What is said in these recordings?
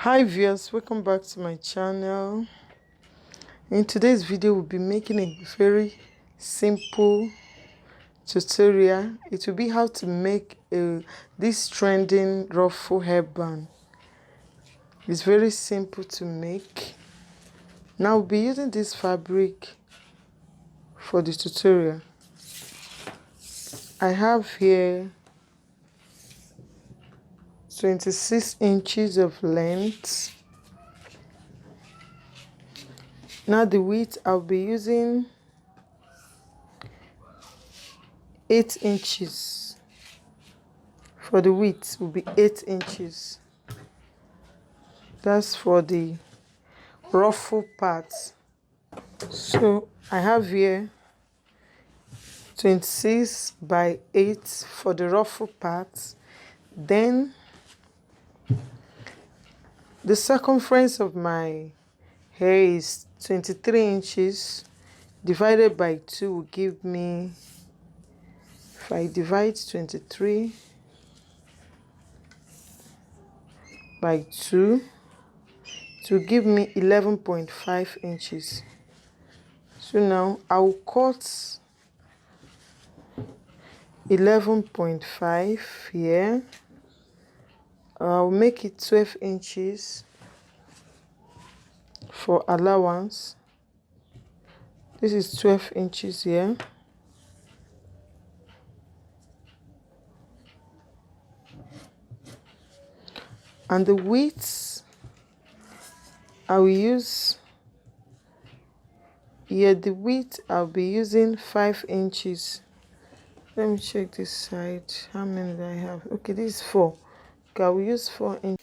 Hi viewers, welcome back to my channel. In today's video we'll be making a very simple tutorial. It will be how to make this trending ruffle hairband. It's very simple to make. Now we'll be using this fabric for the tutorial. I have here 26 inches of length. Now the width, I'll be using 8 inches. For the width will be 8 inches. That's for the ruffle part. So I have here 26 by 8 for the ruffle part. Then the circumference of my hair is 23 inches. Divided by 2 will give me, if I divide 23 by 2, it will give me 11.5 inches. So now I'll cut 11.5 here. I'll make it 12 inches for allowance. This is 12 inches here. And the width I will use here, the width I'll be using 5 inches. Let me check this side. How many do I have? Okay, this is 4. Okay, I will use 4 inches.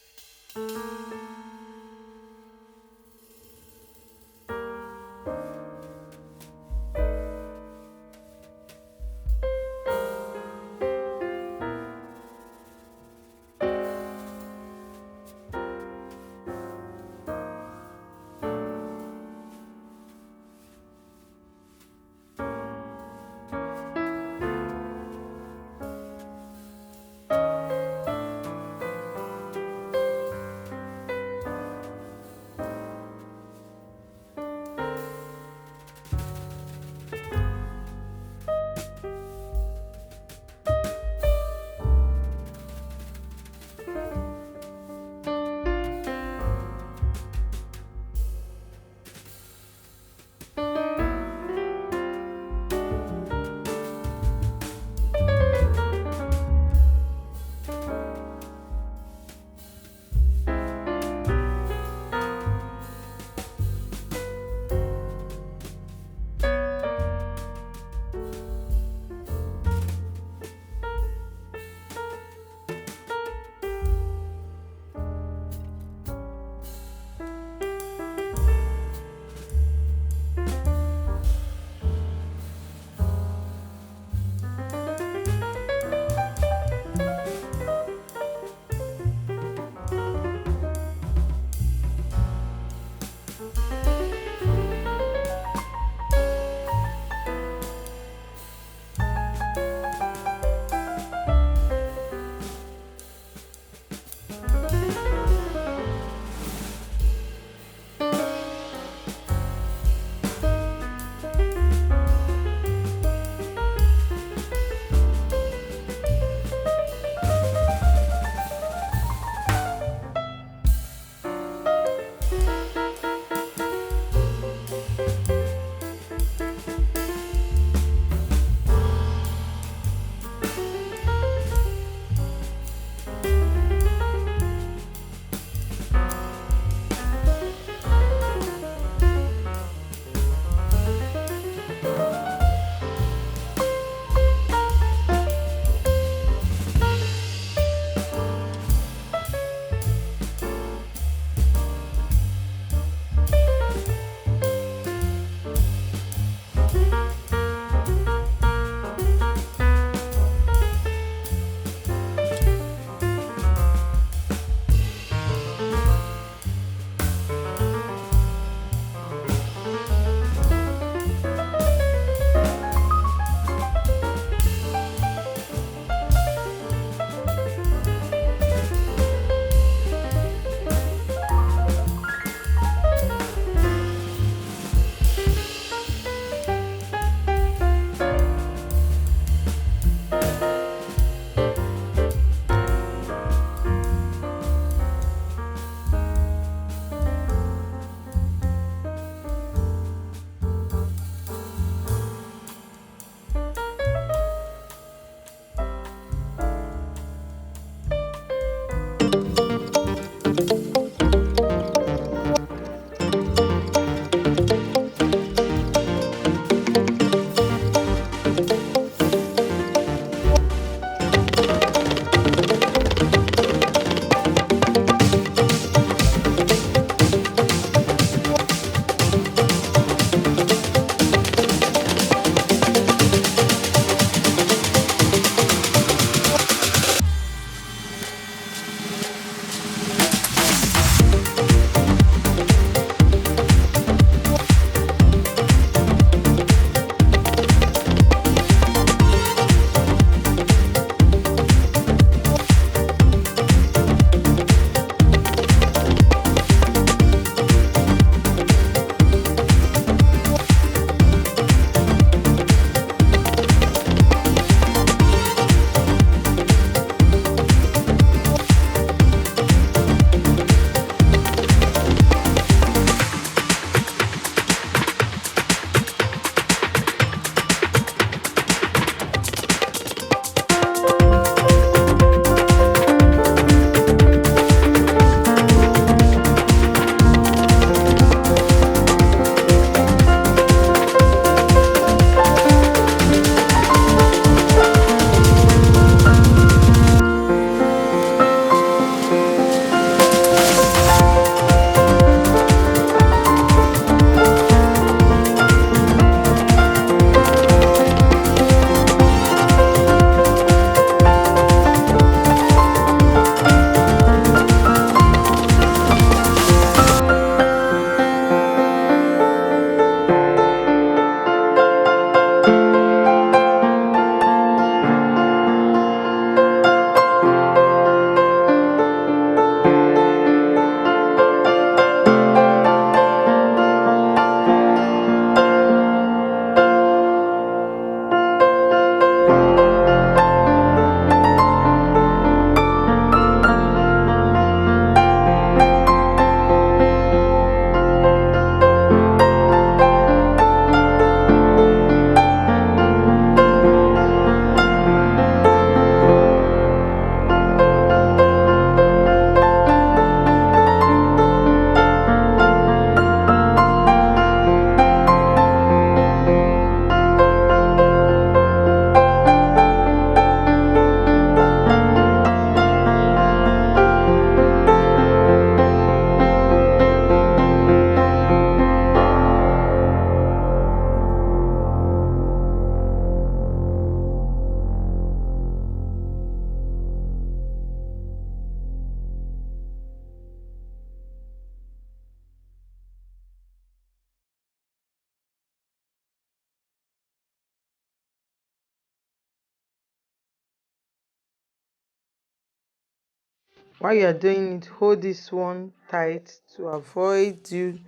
While you are doing it, hold this one tight to avoid you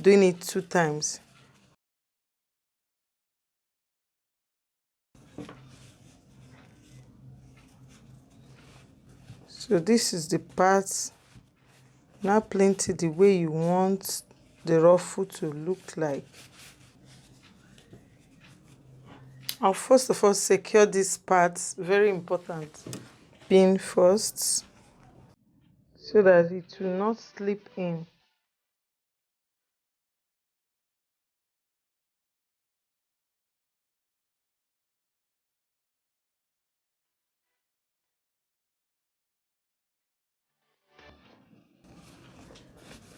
doing it 2 times. So this is the part. Now plenty the way you want the ruffle to look like. I'll first of all secure this part, very important, pin first, so that it will not slip in.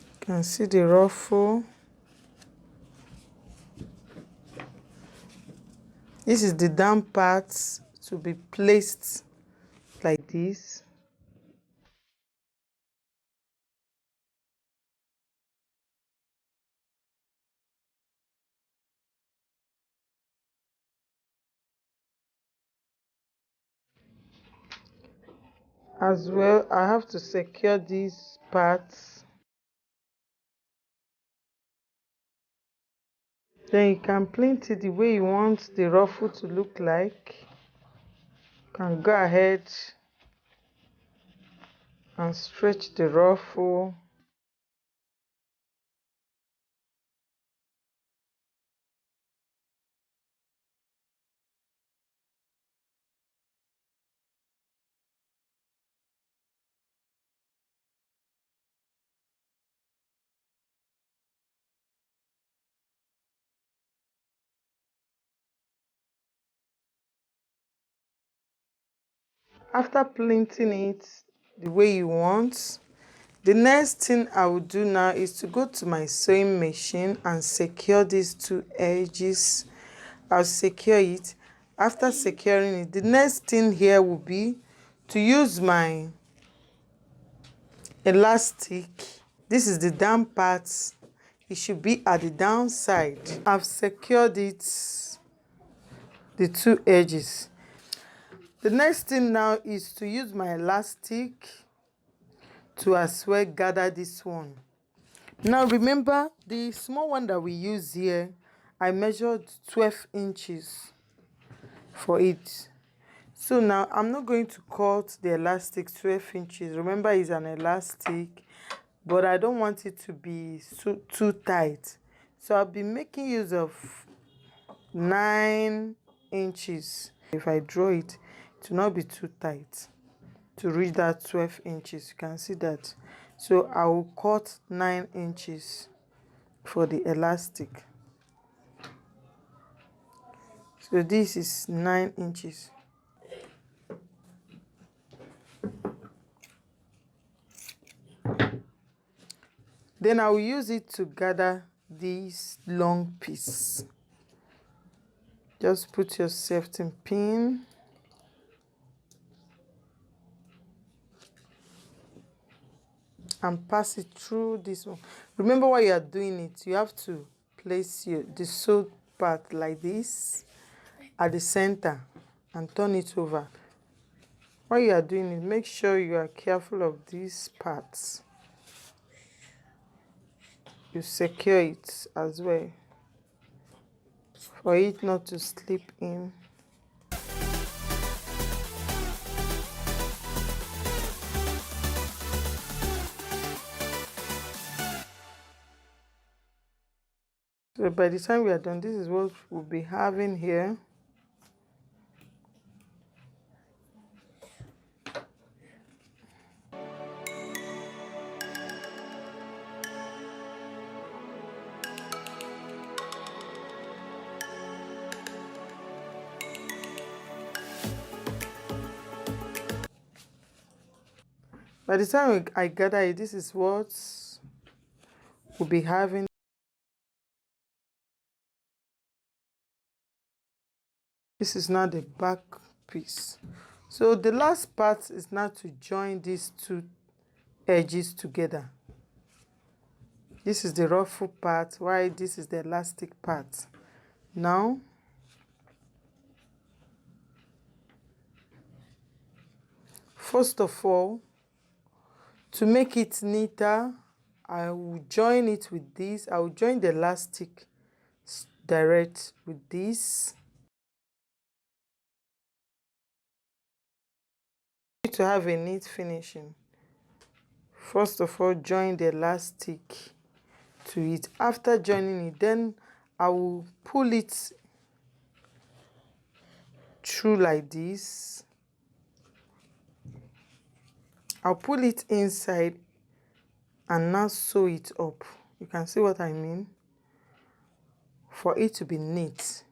You can see the ruffle. This is the down part to be placed like this. As well, I have to secure these parts. Then you can plait it the way you want the ruffle to look like. You can go ahead and stretch the ruffle. After plaiting it the way you want, the next thing I will do now is to go to my sewing machine and secure these 2 edges. I'll secure it. After securing it, the next thing here will be to use my elastic. This is the down part. It should be at the down side. I've secured it, the 2 edges. The next thing now is to use my elastic to as well gather this one. Now remember, the small one that we use here, I measured 12 inches for it. So now I'm not going to cut the elastic 12 inches. Remember, it's an elastic, but I don't want it to be too tight. So I'll be making use of 9 inches. If I draw it, it will not be too tight to reach that 12 inches. You can see that. So I will cut 9 inches for the elastic. So this is 9 inches. Then I will use it to gather this long piece. Just put your safety pin. And pass it through this one. Remember, while you are doing it, you have to place the sewed part like this at the center and turn it over. While you are doing it, make sure you are careful of these parts. You secure it as well for it not to slip in. So by the time we are done, this is what we'll be having here. By the time I gather it, this is what we'll be having. This is now the back piece. So the last part is now to join these 2 edges together. This is the ruffle part, while this is the elastic part. Now, first of all, To make it neater, I will join it with this. I will join the elastic direct with this. To have a neat finishing, first of all, join the elastic to it. After joining it, then I will pull it through like this. I'll pull it inside and now sew it up. You can see what I mean, for it to be neat.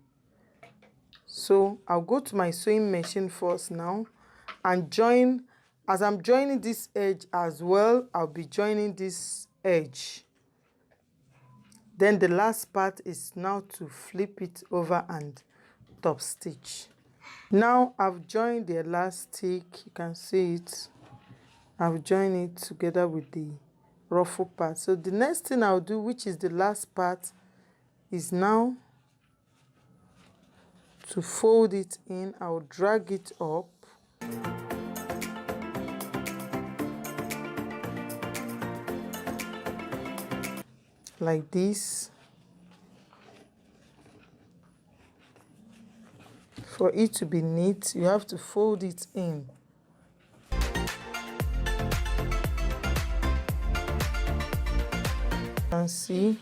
So I'll go to my sewing machine first now and join. As I'm joining this edge as well, I'll be joining this edge. Then the last part is now to flip it over and top stitch. Now I've joined the elastic, you can see it. I've joined it together with the ruffle part. So the next thing I'll do, which is the last part, is now to fold it in. I'll drag it up. Like this. For it to be neat, you have to fold it in. And see,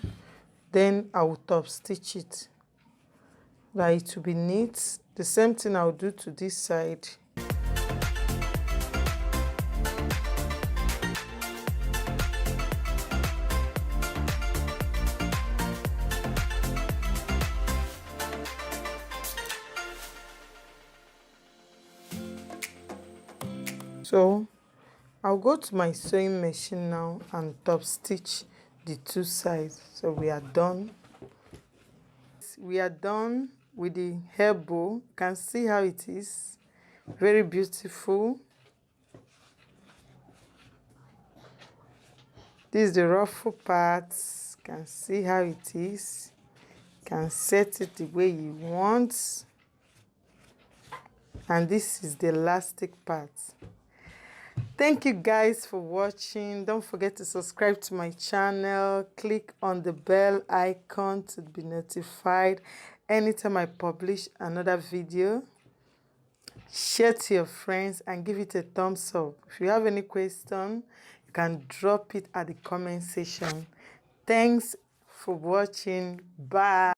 then I will top stitch it. Like it to be neat. The same thing I'll do to this side. So I'll go to my sewing machine now and top stitch the two sides. So we are done. We are done with the hair bow. You can see how it is. Very beautiful. This is the ruffle part. You can see how it is. You can set it the way you want. And this is the elastic part. Thank you guys for watching. Don't forget to subscribe to my channel. Click on the bell icon to be notified anytime I publish another video. Share to your friends and give it a thumbs up. If you have any question, you can drop it at the comment section. Thanks for watching. Bye.